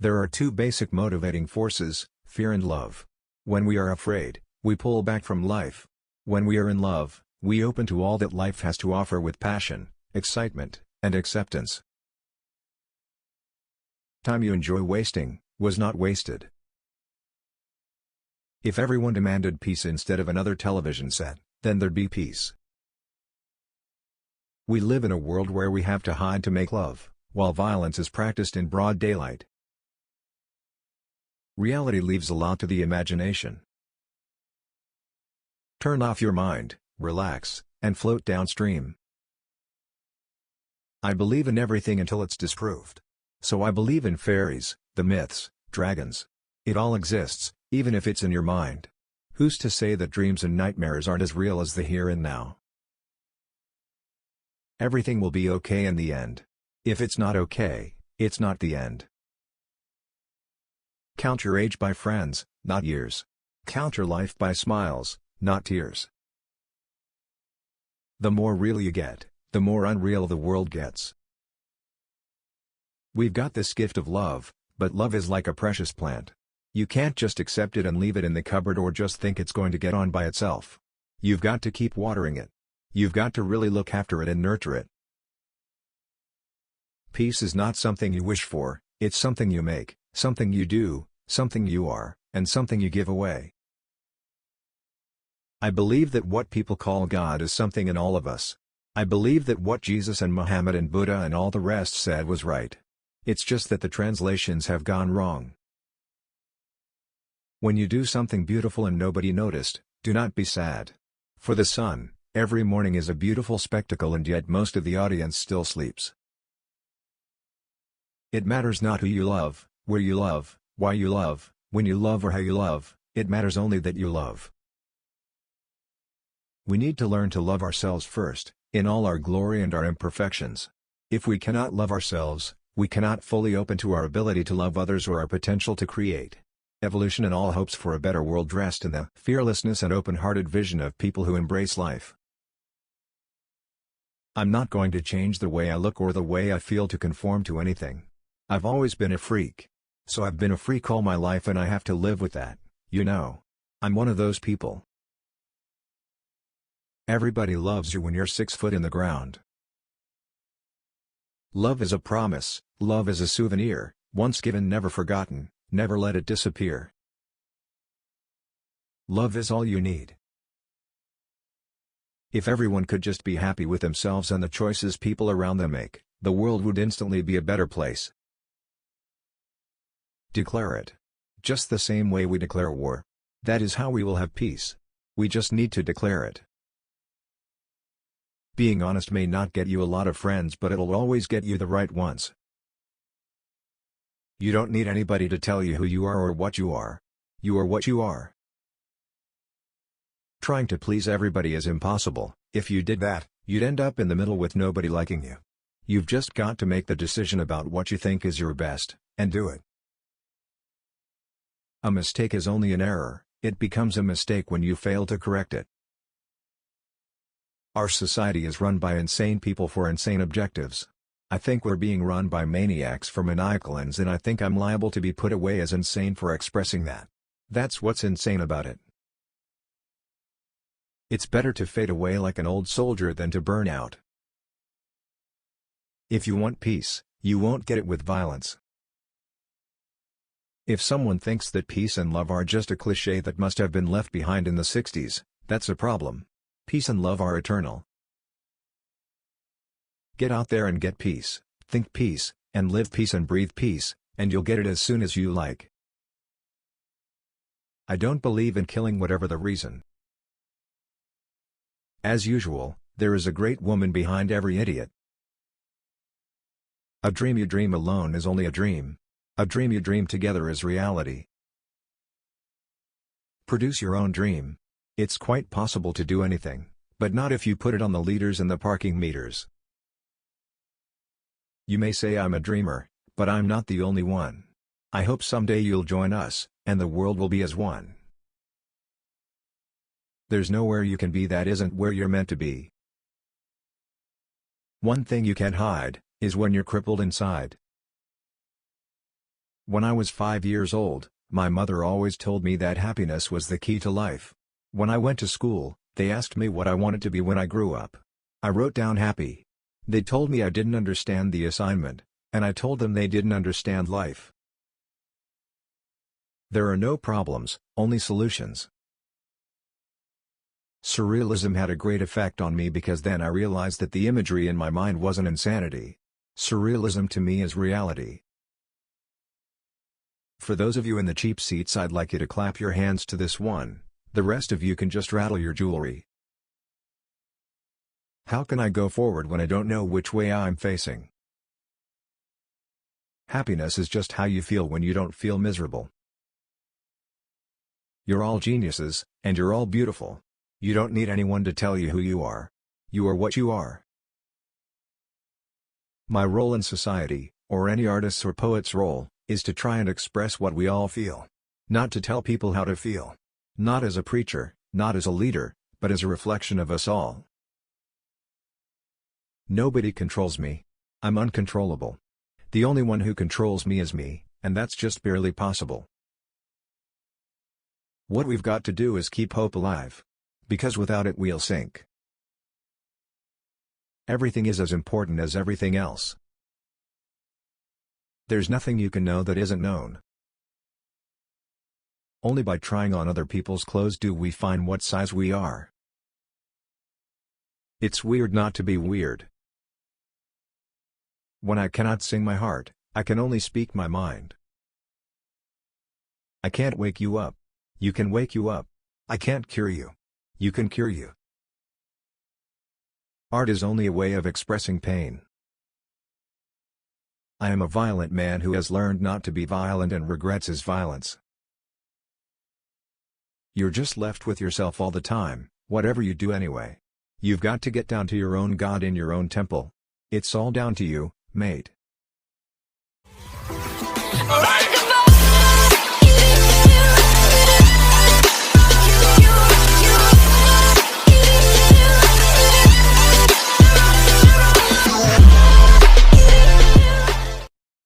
There are two basic motivating forces, fear and love. When we are afraid, we pull back from life. When we are in love, we open to all that life has to offer with passion, excitement, and acceptance. Time you enjoy wasting, was not wasted. If everyone demanded peace instead of another television set, then there'd be peace. We live in a world where we have to hide to make love, while violence is practiced in broad daylight. Reality leaves a lot to the imagination. Turn off your mind, relax, and float downstream. I believe in everything until it's disproved. So I believe in fairies, the myths, dragons. It all exists, even if it's in your mind. Who's to say that dreams and nightmares aren't as real as the here and now? Everything will be okay in the end. If it's not okay, it's not the end. Count your age by friends, not years. Count your life by smiles, not tears. The more real you get, the more unreal the world gets. We've got this gift of love, but love is like a precious plant. You can't just accept it and leave it in the cupboard or just think it's going to get on by itself. You've got to keep watering it. You've got to really look after it and nurture it. Peace is not something you wish for, it's something you make, something you do, something you are, and something you give away. I believe that what people call God is something in all of us. I believe that what Jesus and Muhammad and Buddha and all the rest said was right. It's just that the translations have gone wrong. When you do something beautiful and nobody noticed, do not be sad. For the sun, every morning is a beautiful spectacle and yet most of the audience still sleeps. It matters not who you love, where you love, why you love, when you love or how you love, it matters only that you love. We need to learn to love ourselves first, in all our glory and our imperfections. If we cannot love ourselves, we cannot fully open to our ability to love others or our potential to create evolution and all hopes for a better world dressed in the fearlessness and open-hearted vision of people who embrace life. I'm not going to change the way I look or the way I feel to conform to anything. I've always been a freak. So I've been a freak all my life and I have to live with that, you know. I'm one of those people. Everybody loves you when you're 6 foot in the ground. Love is a promise, love is a souvenir, once given never forgotten, never let it disappear. Love is all you need. If everyone could just be happy with themselves and the choices people around them make, the world would instantly be a better place. Declare it. Just the same way we declare war. That is how we will have peace. We just need to declare it. Being honest may not get you a lot of friends, but it'll always get you the right ones. You don't need anybody to tell you who you are or what you are. You are what you are. Trying to please everybody is impossible. If you did that, you'd end up in the middle with nobody liking you. You've just got to make the decision about what you think is your best, and do it. A mistake is only an error, it becomes a mistake when you fail to correct it. Our society is run by insane people for insane objectives. I think we're being run by maniacs for maniacal ends, and I think I'm liable to be put away as insane for expressing that. That's what's insane about it. It's better to fade away like an old soldier than to burn out. If you want peace, you won't get it with violence. If someone thinks that peace and love are just a cliché that must have been left behind in the 60s, that's a problem. Peace and love are eternal. Get out there and get peace, think peace, and live peace and breathe peace, and you'll get it as soon as you like. I don't believe in killing whatever the reason. As usual, there is a great woman behind every idiot. A dream you dream alone is only a dream. A dream you dream together is reality. Produce your own dream. It's quite possible to do anything, but not if you put it on the liters and the parking meters. You may say I'm a dreamer, but I'm not the only one. I hope someday you'll join us, and the world will be as one. There's nowhere you can be that isn't where you're meant to be. One thing you can't hide, is when you're crippled inside. When I was 5 years old, my mother always told me that happiness was the key to life. When I went to school, they asked me what I wanted to be when I grew up. I wrote down happy. They told me I didn't understand the assignment, and I told them they didn't understand life. There are no problems, only solutions. Surrealism had a great effect on me because then I realized that the imagery in my mind wasn't insanity. Surrealism to me is reality. For those of you in the cheap seats, I'd like you to clap your hands to this one. The rest of you can just rattle your jewelry. How can I go forward when I don't know which way I'm facing? Happiness is just how you feel when you don't feel miserable. You're all geniuses, and you're all beautiful. You don't need anyone to tell you who you are. You are what you are. My role in society, or any artist's or poet's role, is to try and express what we all feel. Not to tell people how to feel. Not as a preacher, not as a leader, but as a reflection of us all. Nobody controls me. I'm uncontrollable. The only one who controls me is me, and that's just barely possible. What we've got to do is keep hope alive. Because without it we'll sink. Everything is as important as everything else. There's nothing you can know that isn't known. Only by trying on other people's clothes do we find what size we are. It's weird not to be weird. When I cannot sing my heart, I can only speak my mind. I can't wake you up. You can wake you up. I can't cure you. You can cure you. Art is only a way of expressing pain. I am a violent man who has learned not to be violent and regrets his violence. You're just left with yourself all the time, whatever you do anyway. You've got to get down to your own God in your own temple. It's all down to you, mate. Alright.